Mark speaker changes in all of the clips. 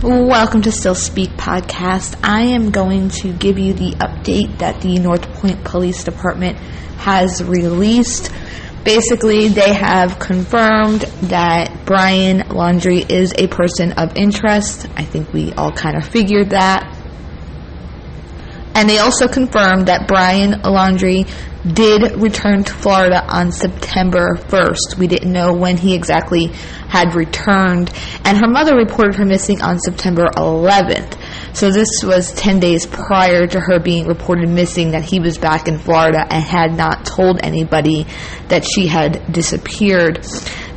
Speaker 1: Welcome to Still Speak Podcast. I am going to give you the update that the North Point Police Department has released. Basically, they have confirmed that Brian Laundrie is a person of interest. I think we all kind of figured that. And they also confirmed that Brian Laundrie did return to Florida on September 1st. We didn't know when he exactly had returned. And her mother reported her missing on September 11th. So this was 10 days prior to her being reported missing, that he was back in Florida and had not told anybody that she had disappeared.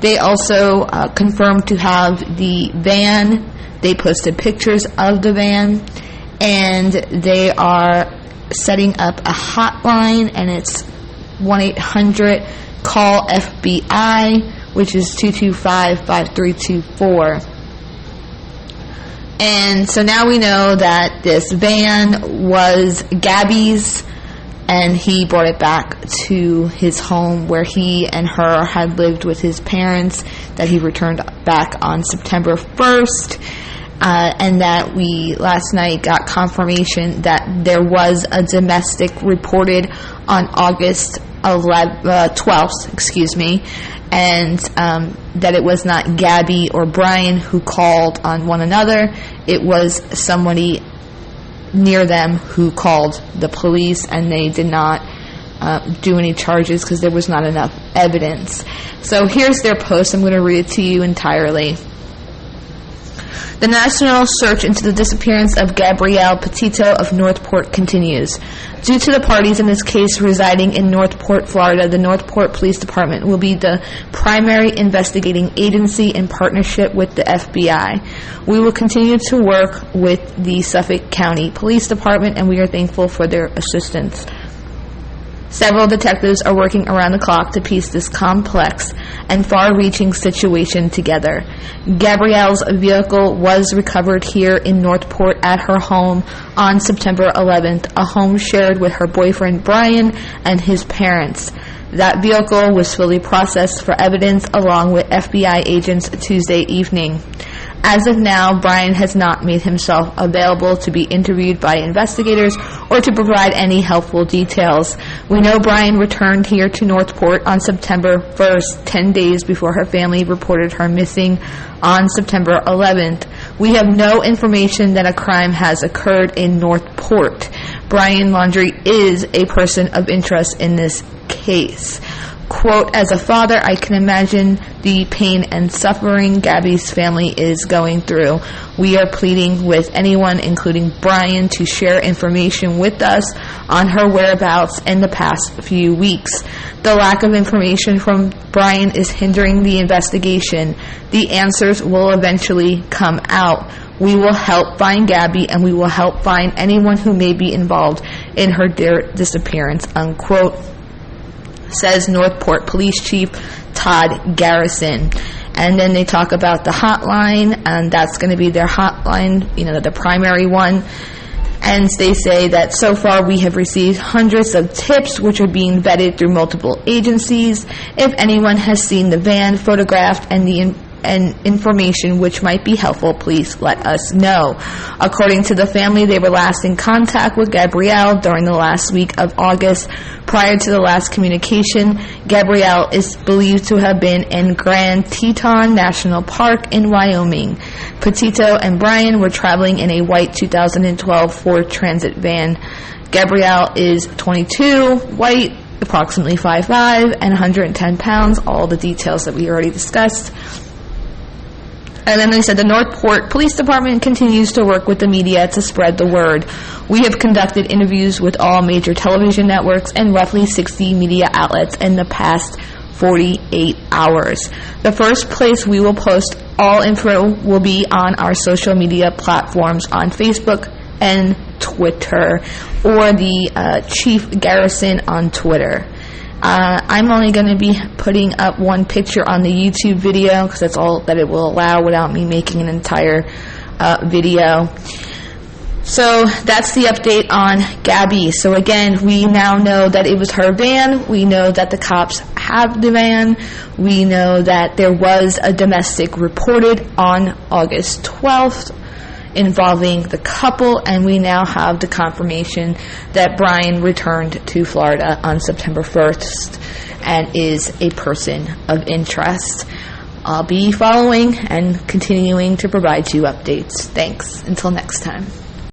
Speaker 1: They also confirmed to have the van. They posted pictures of the van. And they are setting up a hotline, and it's 1-800-CALL-FBI, which is 225-5324. And so now we know that this van was Gabby's, and he brought it back to his home where he and her had lived with his parents, that he returned back on September 1st. And that we last night got confirmation that there was a domestic reported on August 12th, and that it was not Gabby or Brian who called on one another. It was somebody near them who called the police, and they did not do any charges because there was not enough evidence. So here's their post. I'm going to read it to you entirely. The national search into the disappearance of Gabrielle Petito of Northport continues. Due to the parties in this case residing in Northport, Florida, the Northport Police Department will be the primary investigating agency in partnership with the FBI. We will continue to work with the Suffolk County Police Department, and we are thankful for their assistance. Several detectives are working around the clock to piece this complex and far-reaching situation together. Gabrielle's vehicle was recovered here in Northport at her home on September 11th, a home shared with her boyfriend Brian and his parents. That vehicle was fully processed for evidence along with FBI agents Tuesday evening. As of now, Brian has not made himself available to be interviewed by investigators or to provide any helpful details. We know Brian returned here to Northport on September 1st, 10 days before her family reported her missing on September 11th. We have no information that a crime has occurred in Northport. Brian Laundrie is a person of interest in this case. Quote, as a father, I can imagine the pain and suffering Gabby's family is going through. We are pleading with anyone, including Brian, to share information with us on her whereabouts in the past few weeks. The lack of information from Brian is hindering the investigation. The answers will eventually come out. We will help find Gabby, and we will help find anyone who may be involved in her disappearance, unquote, says Northport Police Chief Todd Garrison. And then they talk about the hotline, and that's going to be their hotline, the primary one. And they say that so far we have received hundreds of tips which are being vetted through multiple agencies. If anyone has seen the van photographed and information which might be helpful, please let us know. According to the family, they were last in contact with Gabrielle during the last week of August. Prior to the last communication, Gabrielle is believed to have been in Grand Teton National Park in Wyoming. Petito and Brian were traveling in a white 2012 Ford Transit van. Gabrielle is 22, white, approximately 5'5", and 110 pounds, all the details that we already discussed. And then they said the Northport Police Department continues to work with the media to spread the word. We have conducted interviews with all major television networks and roughly 60 media outlets in the past 48 hours. The first place we will post all info will be on our social media platforms on Facebook and Twitter, or the Chief Garrison on Twitter. I'm only going to be putting up one picture on the YouTube video because that's all that it will allow without me making an entire video. So that's the update on Gabby. So again, we now know that it was her van. We know that the cops have the van. We know that there was a domestic reported on August 12th. involving the couple, and we now have the confirmation that Brian returned to Florida on September 1st and is a person of interest. I'll be following and continuing to provide you updates. Thanks. Until next time.